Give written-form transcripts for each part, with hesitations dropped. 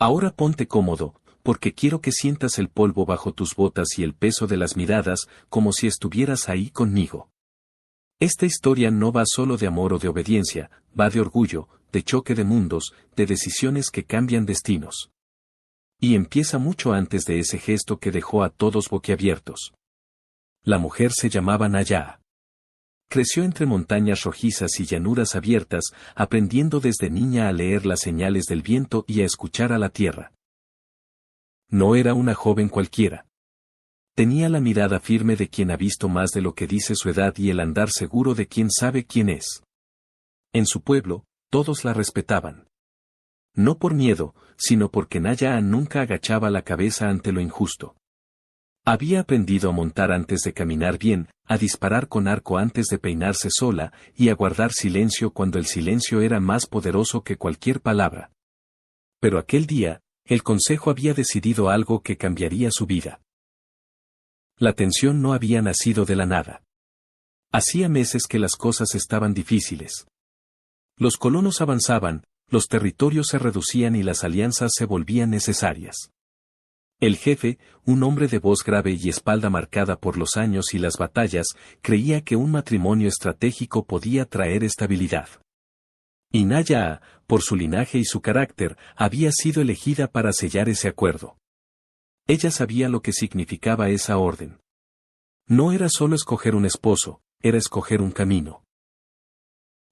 Ahora ponte cómodo, porque quiero que sientas el polvo bajo tus botas y el peso de las miradas, como si estuvieras ahí conmigo. Esta historia no va solo de amor o de obediencia, va de orgullo, de choque de mundos, de decisiones que cambian destinos. Y empieza mucho antes de ese gesto que dejó a todos boquiabiertos. La mujer se llamaba Naya. Creció entre montañas rojizas y llanuras abiertas, aprendiendo desde niña a leer las señales del viento y a escuchar a la tierra. No era una joven cualquiera. Tenía la mirada firme de quien ha visto más de lo que dice su edad y el andar seguro de quien sabe quién es. En su pueblo, todos la respetaban. No por miedo, sino porque Naya nunca agachaba la cabeza ante lo injusto. Había aprendido a montar antes de caminar bien, a disparar con arco antes de peinarse sola, y a guardar silencio cuando el silencio era más poderoso que cualquier palabra. Pero aquel día, el consejo había decidido algo que cambiaría su vida. La tensión no había nacido de la nada. Hacía meses que las cosas estaban difíciles. Los colonos avanzaban, los territorios se reducían y las alianzas se volvían necesarias. El jefe, un hombre de voz grave y espalda marcada por los años y las batallas, creía que un matrimonio estratégico podía traer estabilidad. Y Naya, por su linaje y su carácter, había sido elegida para sellar ese acuerdo. Ella sabía lo que significaba esa orden. No era solo escoger un esposo, era escoger un camino.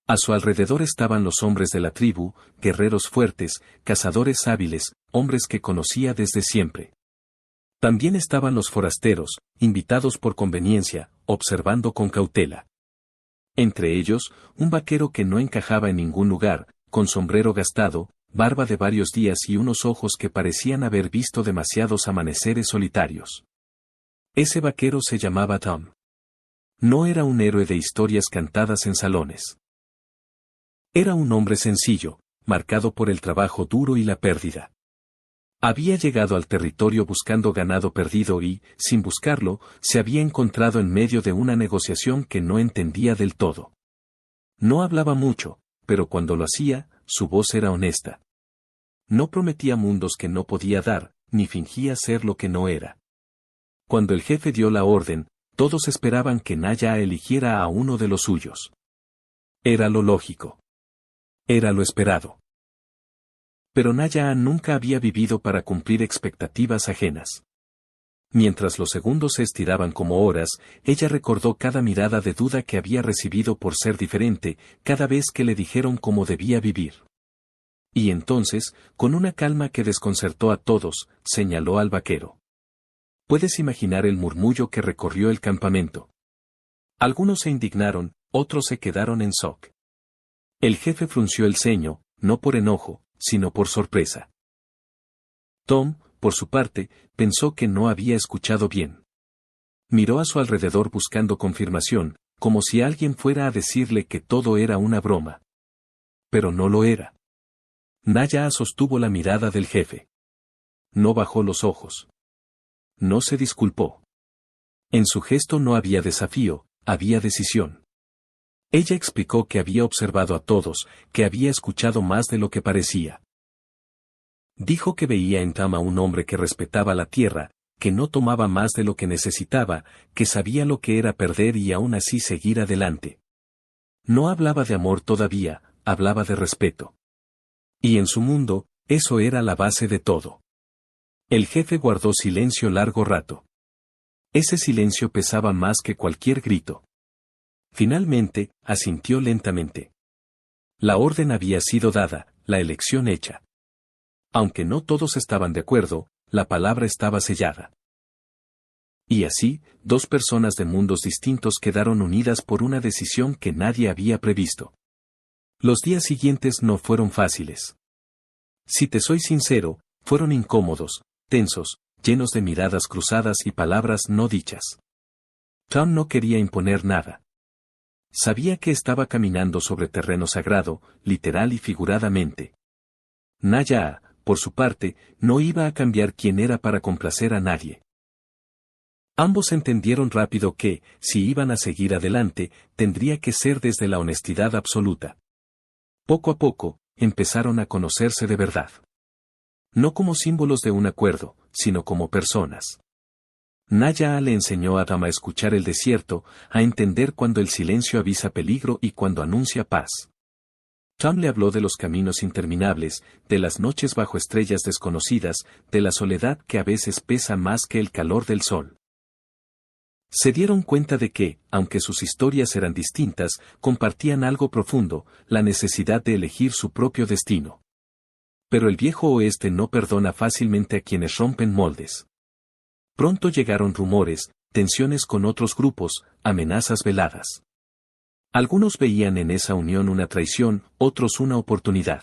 A su alrededor estaban los hombres de la tribu, guerreros fuertes, cazadores hábiles, hombres que conocía desde siempre. También estaban los forasteros, invitados por conveniencia, observando con cautela. Entre ellos, un vaquero que no encajaba en ningún lugar, con sombrero gastado, barba de varios días y unos ojos que parecían haber visto demasiados amaneceres solitarios. Ese vaquero se llamaba Tom. No era un héroe de historias cantadas en salones. Era un hombre sencillo, marcado por el trabajo duro y la pérdida. Había llegado al territorio buscando ganado perdido y, sin buscarlo, se había encontrado en medio de una negociación que no entendía del todo. No hablaba mucho, pero cuando lo hacía, su voz era honesta. No prometía mundos que no podía dar, ni fingía ser lo que no era. Cuando el jefe dio la orden, todos esperaban que Naya eligiera a uno de los suyos. Era lo lógico. Era lo esperado. Pero Naya nunca había vivido para cumplir expectativas ajenas. Mientras los segundos se estiraban como horas, ella recordó cada mirada de duda que había recibido por ser diferente, cada vez que le dijeron cómo debía vivir. Y entonces, con una calma que desconcertó a todos, señaló al vaquero. Puedes imaginar el murmullo que recorrió el campamento. Algunos se indignaron, otros se quedaron en shock. El jefe frunció el ceño, no por enojo, sino por sorpresa. Tom, por su parte, pensó que no había escuchado bien. Miró a su alrededor buscando confirmación, como si alguien fuera a decirle que todo era una broma. Pero no lo era. Naya sostuvo la mirada del jefe. No bajó los ojos. No se disculpó. En su gesto no había desafío, había decisión. Ella explicó que había observado a todos, que había escuchado más de lo que parecía. Dijo que veía en Tom a un hombre que respetaba la tierra, que no tomaba más de lo que necesitaba, que sabía lo que era perder y aún así seguir adelante. No hablaba de amor todavía, hablaba de respeto. Y en su mundo, eso era la base de todo. El jefe guardó silencio largo rato. Ese silencio pesaba más que cualquier grito. Finalmente, asintió lentamente. La orden había sido dada, la elección hecha. Aunque no todos estaban de acuerdo, la palabra estaba sellada. Y así, dos personas de mundos distintos quedaron unidas por una decisión que nadie había previsto. Los días siguientes no fueron fáciles. Si te soy sincero, fueron incómodos, tensos, llenos de miradas cruzadas y palabras no dichas. Tom no quería imponer nada. Sabía que estaba caminando sobre terreno sagrado, literal y figuradamente. Naya, por su parte, no iba a cambiar quién era para complacer a nadie. Ambos entendieron rápido que, si iban a seguir adelante, tendría que ser desde la honestidad absoluta. Poco a poco, empezaron a conocerse de verdad. No como símbolos de un acuerdo, sino como personas. Naya le enseñó a Adam a escuchar el desierto, a entender cuando el silencio avisa peligro y cuando anuncia paz. Tom le habló de los caminos interminables, de las noches bajo estrellas desconocidas, de la soledad que a veces pesa más que el calor del sol. Se dieron cuenta de que, aunque sus historias eran distintas, compartían algo profundo, la necesidad de elegir su propio destino. Pero el viejo oeste no perdona fácilmente a quienes rompen moldes. Pronto llegaron rumores, tensiones con otros grupos, amenazas veladas. Algunos veían en esa unión una traición, otros una oportunidad.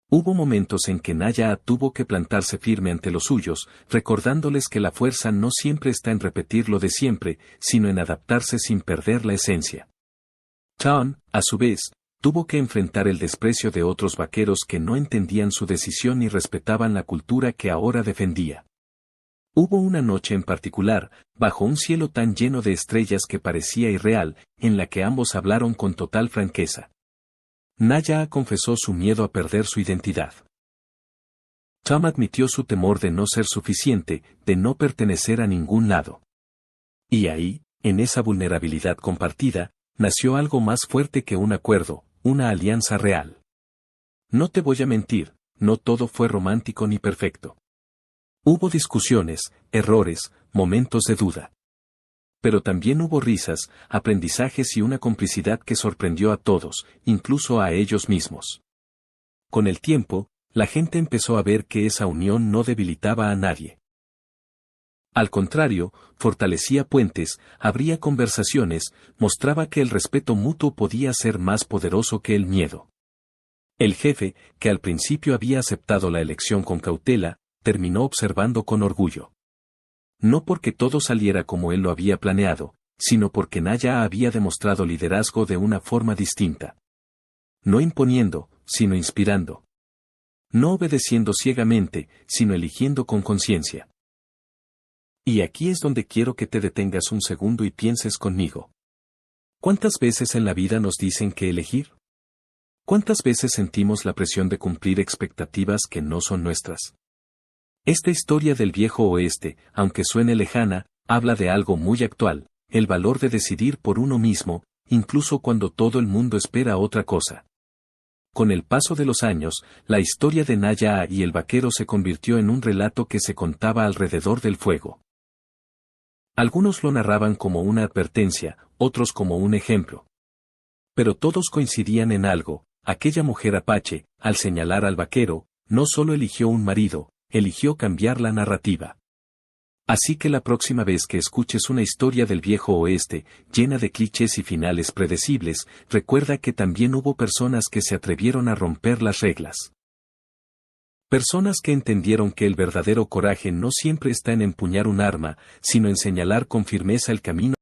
Hubo momentos en que Naya tuvo que plantarse firme ante los suyos, recordándoles que la fuerza no siempre está en repetir lo de siempre, sino en adaptarse sin perder la esencia. Tom, a su vez, tuvo que enfrentar el desprecio de otros vaqueros que no entendían su decisión ni respetaban la cultura que ahora defendía. Hubo una noche en particular, bajo un cielo tan lleno de estrellas que parecía irreal, en la que ambos hablaron con total franqueza. Naya confesó su miedo a perder su identidad. Tom admitió su temor de no ser suficiente, de no pertenecer a ningún lado. Y ahí, en esa vulnerabilidad compartida, nació algo más fuerte que un acuerdo, una alianza real. No te voy a mentir, no todo fue romántico ni perfecto. Hubo discusiones, errores, momentos de duda. Pero también hubo risas, aprendizajes y una complicidad que sorprendió a todos, incluso a ellos mismos. Con el tiempo, la gente empezó a ver que esa unión no debilitaba a nadie. Al contrario, fortalecía puentes, abría conversaciones, mostraba que el respeto mutuo podía ser más poderoso que el miedo. El jefe, que al principio había aceptado la elección con cautela, terminó observando con orgullo. No porque todo saliera como él lo había planeado, sino porque Naya había demostrado liderazgo de una forma distinta. No imponiendo, sino inspirando. No obedeciendo ciegamente, sino eligiendo con conciencia. Y aquí es donde quiero que te detengas un segundo y pienses conmigo. ¿Cuántas veces en la vida nos dicen qué elegir? ¿Cuántas veces sentimos la presión de cumplir expectativas que no son nuestras? Esta historia del viejo oeste, aunque suene lejana, habla de algo muy actual, el valor de decidir por uno mismo, incluso cuando todo el mundo espera otra cosa. Con el paso de los años, la historia de Naya y el vaquero se convirtió en un relato que se contaba alrededor del fuego. Algunos lo narraban como una advertencia, otros como un ejemplo. Pero todos coincidían en algo, aquella mujer apache, al señalar al vaquero, no solo eligió un marido, eligió cambiar la narrativa. Así que la próxima vez que escuches una historia del viejo oeste, llena de clichés y finales predecibles, recuerda que también hubo personas que se atrevieron a romper las reglas. Personas que entendieron que el verdadero coraje no siempre está en empuñar un arma, sino en señalar con firmeza el camino